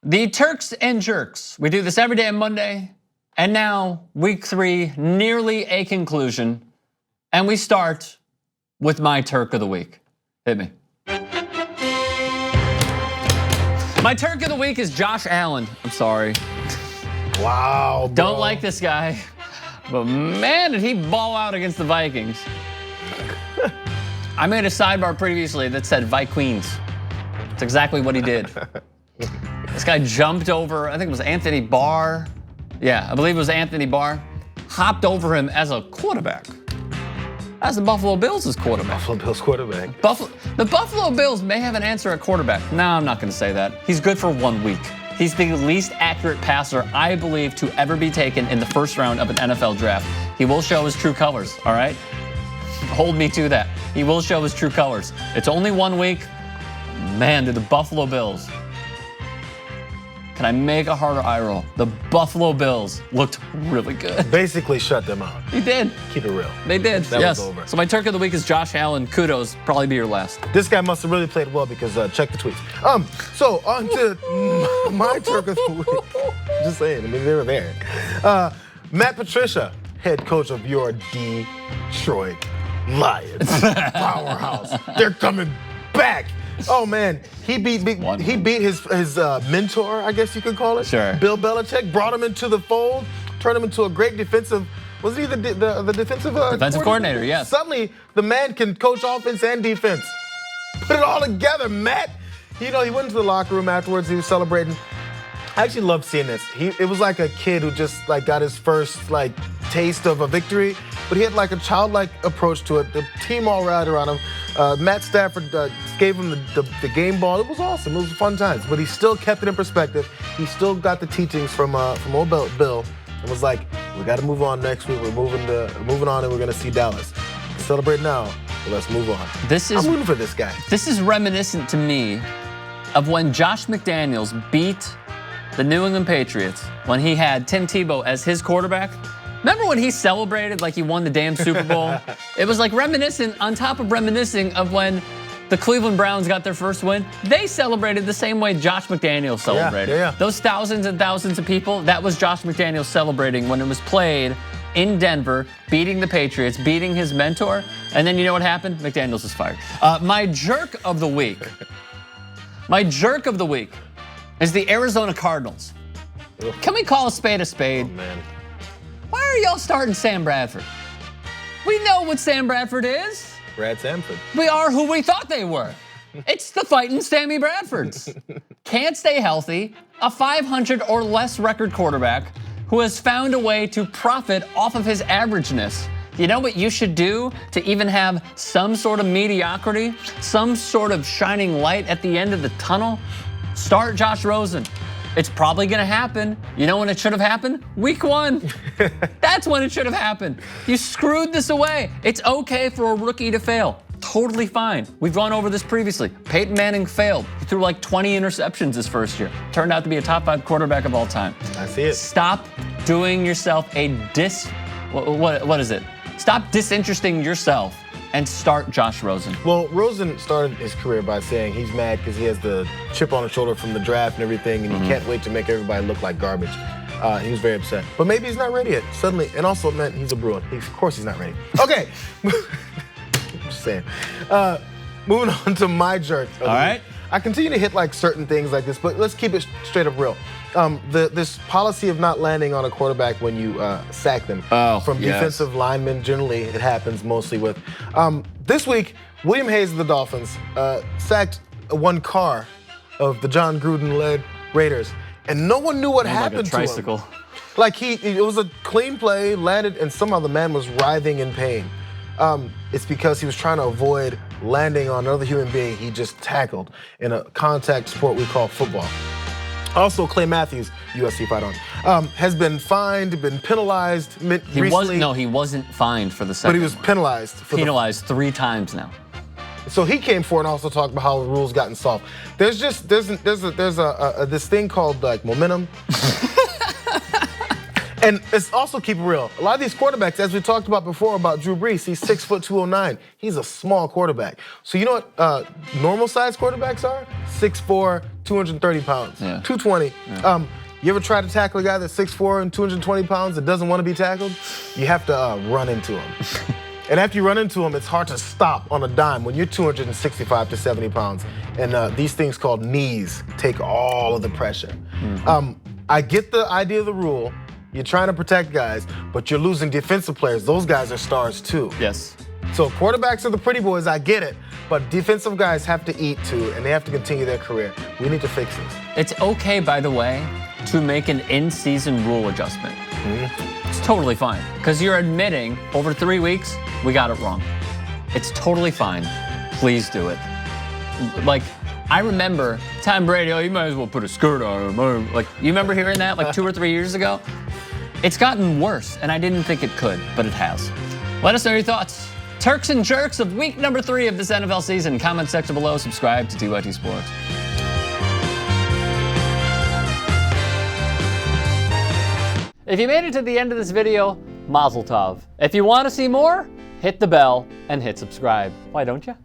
The Turks and Jerks. We do this every day on Monday. And now, week 3, nearly a conclusion. And we start with my Turk of the week. Hit me. My Turk of the week is Josh Allen. I'm sorry. Wow, bro. Don't like this guy. But man, did he ball out against the Vikings. I made a sidebar previously that said Vikings. That's exactly what he did. This guy jumped over, I think it was Anthony Barr. Yeah, I believe it was Anthony Barr. Hopped over him as a quarterback. As the Buffalo Bills' quarterback. Buffalo Bills quarterback. The Buffalo Bills may have an answer at quarterback. No, I'm not going to say that. He's good for 1 week. He's the least accurate passer, I believe, to ever be taken in the first round of an NFL draft. He will show his true colors, all right? Hold me to that. He will show his true colors. It's only 1 week. Man, did the Buffalo Bills. Can I make a harder eye roll? The Buffalo Bills looked really good. Basically shut them out. He did. Keep it real. They did, that yes. was over. So my Turk of the week is Josh Allen. Kudos, probably be your last. This guy must have really played well because check the tweets. So on to my Turk of the week. Just saying, I mean, they were there. Matt Patricia, head coach of your Detroit Lions. Powerhouse. They're coming back. Oh man, he beat his mentor, I guess you could call it. Sure. Bill Belichick brought him into the fold, turned him into a great defensive. Was he the defensive coordinator? Yes. Suddenly, the man can coach offense and defense. Put it all together, Matt. You know, he went into the locker room afterwards. He was celebrating. I actually loved seeing this. It was like a kid who just like got his first taste of a victory, but he had like a childlike approach to it. The team all rallied around him. Matt Stafford gave him the game ball. It was awesome. It was fun times, but he still kept it in perspective. He still got the teachings from old Bill and was like, we got to move on next week. We're moving on, and we're gonna see Dallas. Celebrate now, but let's move on. I'm rooting for this guy. This is reminiscent to me of when Josh McDaniels beat the New England Patriots when he had Tim Tebow as his quarterback. Remember when he celebrated like he won the damn Super Bowl? It was like reminiscent on top of reminiscing of when the Cleveland Browns got their first win. They celebrated the same way Josh McDaniels celebrated. Yeah. Those thousands and thousands of people, that was Josh McDaniels celebrating when it was played in Denver, beating the Patriots, beating his mentor. And then you know what happened? McDaniels is fired. My jerk of the week. My jerk of the week is the Arizona Cardinals. Can we call a spade a spade? Oh, man. Why are y'all starting Sam Bradford? We know what Sam Bradford is. Brad Samford. We are who we thought they were. It's the fighting Sammy Bradfords. Can't stay healthy, a 500 or less record quarterback who has found a way to profit off of his averageness. You know what you should do to even have some sort of mediocrity, some sort of shining light at the end of the tunnel? Start Josh Rosen. It's probably gonna happen. You know when it should have happened? Week 1. That's when it should have happened. You screwed this away. It's okay for a rookie to fail. Totally fine. We've gone over this previously. Peyton Manning failed. He threw like 20 interceptions his first year. Turned out to be a top 5 quarterback of all time. I see it. Stop doing yourself a what is it? Stop disinteresting yourself and start Josh Rosen. Well, Rosen started his career by saying he's mad because he has the chip on his shoulder from the draft and everything, and he can't wait to make everybody look like garbage. He was very upset. But maybe he's not ready yet, suddenly. And also, man, he's a Bruin. Of course he's not ready. Okay. I'm just saying. Moving on to my jerk. All right. I continue to hit like certain things like this, but let's keep it straight up real. This policy of not landing on a quarterback when you sack them from defensive linemen, generally it happens mostly with. This week, William Hayes of the Dolphins sacked one car of the John Gruden-led Raiders, and no one knew what happened to him. Like it was a clean play, landed, and somehow the man was writhing in pain. It's because he was trying to avoid landing on another human being he just tackled in a contact sport we call football. Also, Clay Matthews, USC fight on, has been fined, been penalized recently. He wasn't fined for the second. But he was penalized. Penalized 3 times now. So he came forward and also talked about how the rules gotten soft. There's this thing called like momentum. And it's also, keep it real, a lot of these quarterbacks, as we talked about before about Drew Brees, he's 6'2", 209. He's a small quarterback. So you know what normal size quarterbacks are? 6'4", 230 pounds, Yeah. 220. You ever try to tackle a guy that's 6'4" and 220 pounds that doesn't want to be tackled? You have to run into him. And after you run into him, it's hard to stop on a dime when you're 265 to 70 pounds. And these things called knees take all of the pressure. I get the idea of the rule. You're trying to protect guys, but you're losing defensive players. Those guys are stars too. Yes. So quarterbacks are the pretty boys, I get it. But defensive guys have to eat too, and they have to continue their career. We need to fix this. It's okay, by the way, to make an in-season rule adjustment. It's totally fine, because you're admitting over 3 weeks, we got it wrong. It's totally fine. Please do it. Like, I remember Tom Brady, you might as well put a skirt on him. Like, you remember hearing that like 2 or 3 years ago? It's gotten worse, and I didn't think it could, but it has. Let us know your thoughts. Turks and Jerks of week number 3 of this NFL season. Comment section below. Subscribe to TYT Sports. If you made it to the end of this video, mazel tov. If you want to see more, hit the bell and hit subscribe. Why don't you?